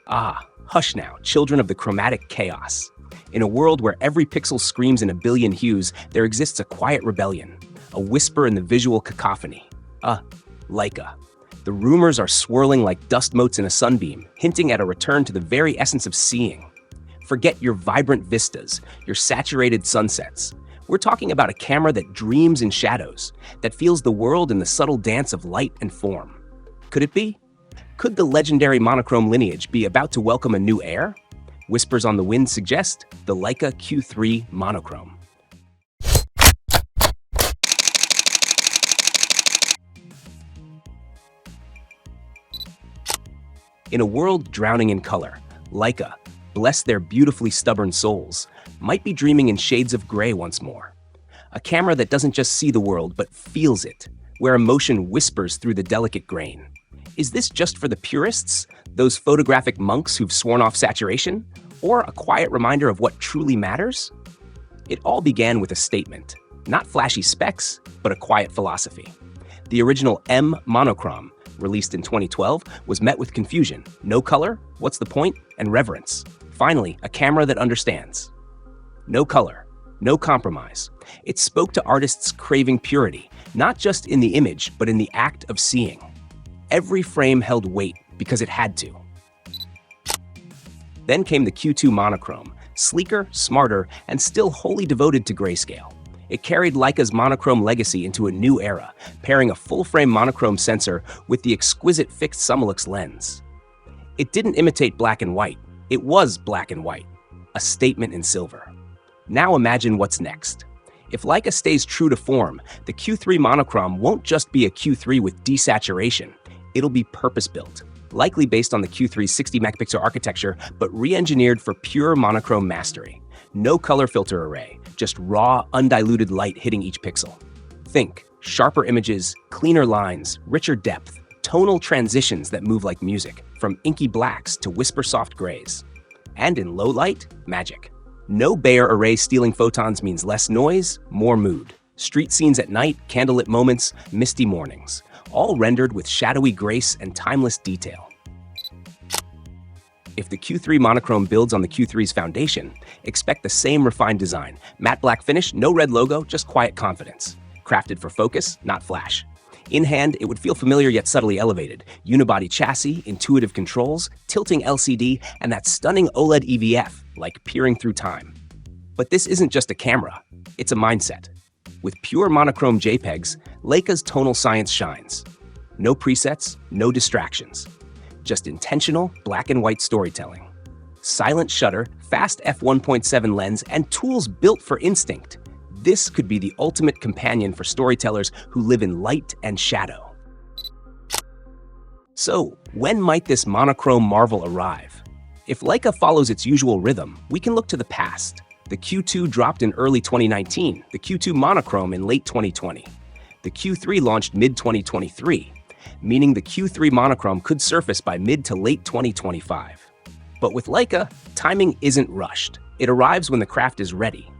Ah, hush now, children of the chromatic chaos. In a world where every pixel screams in a billion hues, there exists a quiet rebellion, a whisper in the visual cacophony. Leica. The rumors are swirling like dust motes in a sunbeam, hinting at a return to the very essence of seeing. Forget your vibrant vistas, your saturated sunsets. We're talking about a camera that dreams in shadows, that feels the world in the subtle dance of light and form. Could it be? Could the legendary monochrome lineage be about to welcome a new heir? Whispers on the wind suggest the Leica Q3 Monochrom. In a world drowning in color, Leica, bless their beautifully stubborn souls, might be dreaming in shades of gray once more. A camera that doesn't just see the world, but feels it, where emotion whispers through the delicate grain. Is this just for the purists, those photographic monks who've sworn off saturation, or a quiet reminder of what truly matters? It all began with a statement, not flashy specs, but a quiet philosophy. The original M monochrome, released in 2012, was met with confusion. No color? What's the point? And reverence. Finally, a camera that understands. No color, no compromise. It spoke to artists craving purity, not just in the image, but in the act of seeing. Every frame held weight because it had to. Then came the Q2 Monochrome, sleeker, smarter, and still wholly devoted to grayscale. It carried Leica's monochrome legacy into a new era, pairing a full-frame monochrome sensor with the exquisite fixed Summilux lens. It didn't imitate black and white. It was black and white, a statement in silver. Now imagine what's next. If Leica stays true to form, the Q3 Monochrom won't just be a Q3 with desaturation. It'll be purpose-built, likely based on the Q3's 60 megapixel architecture, but re-engineered for pure monochrome mastery. No color filter array, just raw, undiluted light hitting each pixel. Think sharper images, cleaner lines, richer depth, tonal transitions that move like music, from inky blacks to whisper-soft grays. And in low light, magic. No Bayer array stealing photons means less noise, more mood. Street scenes at night, candlelit moments, misty mornings, all rendered with shadowy grace and timeless detail. If the Q3 Monochrome builds on the Q3's foundation, expect the same refined design. Matte black finish, no red logo, just quiet confidence. Crafted for focus, not flash. In hand, it would feel familiar yet subtly elevated. Unibody chassis, intuitive controls, tilting LCD, and that stunning OLED EVF, like peering through time. But this isn't just a camera, it's a mindset. With pure monochrome JPEGs, Leica's tonal science shines. No presets, no distractions. Just intentional black and white storytelling. Silent shutter, fast f1.7 lens, and tools built for instinct. This could be the ultimate companion for storytellers who live in light and shadow. So, when might this monochrome marvel arrive? If Leica follows its usual rhythm, we can look to the past. The Q2 dropped in early 2019, the Q2 Monochrome in late 2020. The Q3 launched mid-2023, meaning the Q3 Monochrome could surface by mid to late 2025. But with Leica, timing isn't rushed. It arrives when the craft is ready.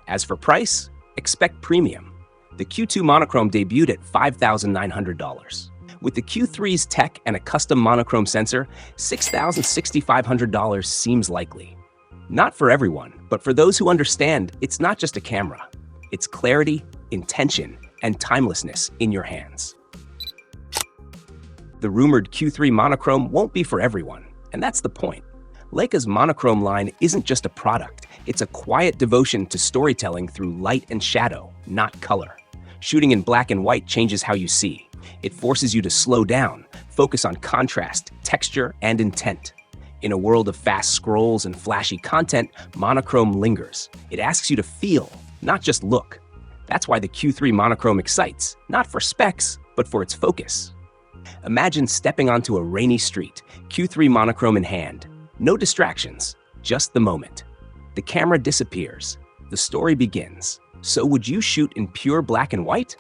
As for price, expect premium. The Q2 Monochrome debuted at $5,900. With the Q3's tech and a custom monochrome sensor, $6,500 seems likely. Not for everyone, but for those who understand, it's not just a camera. It's clarity, intention, and timelessness in your hands. The rumored Q3 Monochrome won't be for everyone, and that's the point. Leica's monochrome line isn't just a product, it's a quiet devotion to storytelling through light and shadow, not color. Shooting in black and white changes how you see. It forces you to slow down, focus on contrast, texture, and intent. In a world of fast scrolls and flashy content, monochrome lingers. It asks you to feel, not just look. That's why the Q3 Monochrome excites, not for specs, but for its focus. Imagine stepping onto a rainy street, Q3 Monochrome in hand. No distractions, just the moment. The camera disappears. The story begins. So would you shoot in pure black and white?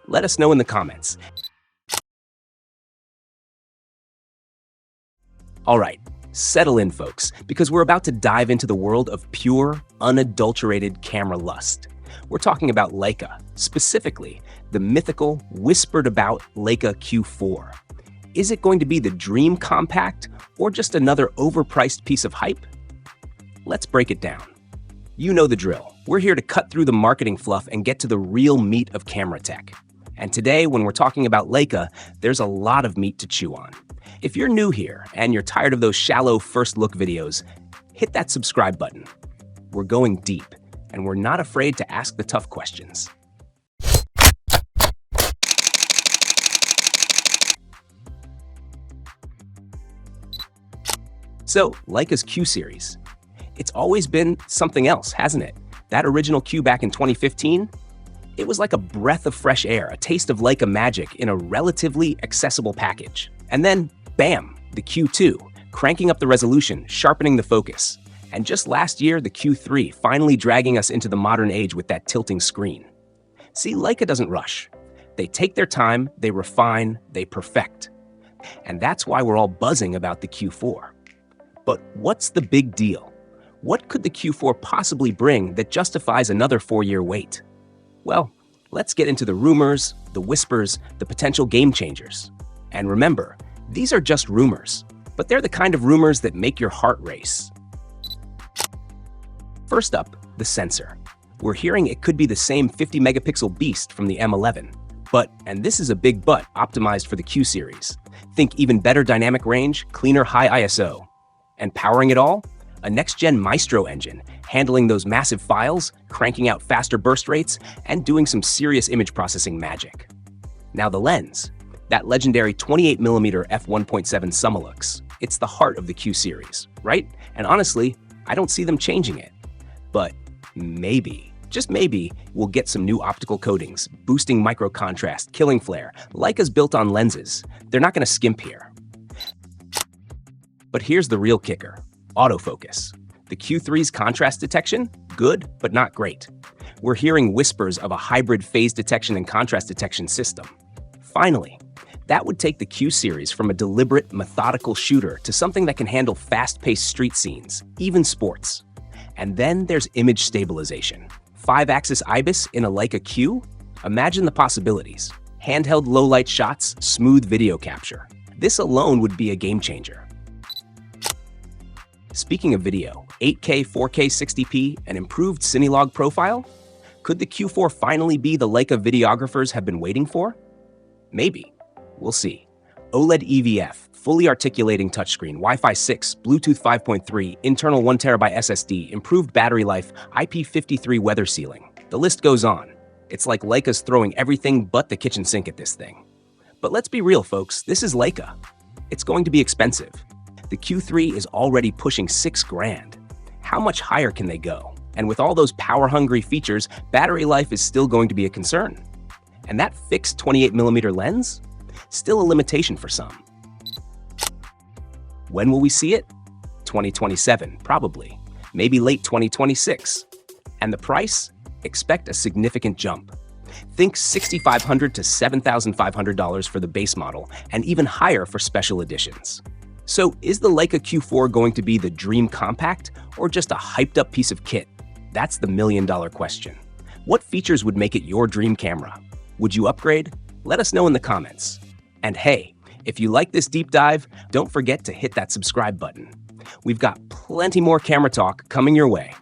Let us know in the comments. All right, settle in, folks, because we're about to dive into the world of pure, unadulterated camera lust. We're talking about Leica, specifically the mythical, whispered about Leica Q4. Is it going to be the dream compact or just another overpriced piece of hype? Let's break it down. You know the drill. We're here to cut through the marketing fluff and get to the real meat of camera tech. And today, when we're talking about Leica, there's a lot of meat to chew on. If you're new here and you're tired of those shallow first look videos, hit that subscribe button. We're going deep, and we're not afraid to ask the tough questions. So, Leica's Q series. It's always been something else, hasn't it? That original Q back in 2015? It was like a breath of fresh air, a taste of Leica magic in a relatively accessible package. And then, bam, the Q2, cranking up the resolution, sharpening the focus. And just last year, the Q3 finally dragging us into the modern age with that tilting screen. See, Leica doesn't rush. They take their time, they refine, they perfect. And that's why we're all buzzing about the Q4. But what's the big deal? What could the Q4 possibly bring that justifies another 4-year wait? Well, let's get into the rumors, the whispers, the potential game changers. And remember, these are just rumors, but they're the kind of rumors that make your heart race. First up, the sensor. We're hearing it could be the same 50-megapixel beast from the M11, but, and this is a big but, optimized for the Q series. Think even better dynamic range, cleaner high ISO. And powering it all? A next-gen Maestro engine, handling those massive files, cranking out faster burst rates, and doing some serious image processing magic. Now the lens, that legendary 28mm f1.7 Summilux. It's the heart of the Q series, right? And honestly, I don't see them changing it. But maybe, just maybe, we'll get some new optical coatings, boosting micro contrast, killing flare. Leica's built on lenses. They're not going to skimp here. But here's the real kicker. Autofocus. The Q3's contrast detection? Good, but not great. We're hearing whispers of a hybrid phase detection and contrast detection system. Finally, that would take the Q series from a deliberate, methodical shooter to something that can handle fast-paced street scenes, even sports. And then there's image stabilization. 5-axis IBIS in a Leica Q? Imagine the possibilities. Handheld low-light shots, smooth video capture. This alone would be a game changer. Speaking of video, 8K, 4K, 60p, an improved Cinelog profile? Could the Q4 finally be the Leica videographers have been waiting for? Maybe. We'll see. OLED EVF, fully articulating touchscreen, Wi-Fi 6, Bluetooth 5.3, internal 1TB SSD, improved battery life, IP53 weather sealing. The list goes on. It's like Leica's throwing everything but the kitchen sink at this thing. But let's be real, folks, this is Leica. It's going to be expensive. The Q3 is already pushing $6,000. How much higher can they go? And with all those power-hungry features, battery life is still going to be a concern. And that fixed 28mm lens? Still a limitation for some. When will we see it? 2027, probably. Maybe late 2026. And the price? Expect a significant jump. Think $6,500 to $7,500 for the base model, and even higher for special editions. So is the Leica Q4 going to be the dream compact or just a hyped-up piece of kit? That's the million-dollar question. What features would make it your dream camera? Would you upgrade? Let us know in the comments. And hey, if you like this deep dive, don't forget to hit that subscribe button. We've got plenty more camera talk coming your way.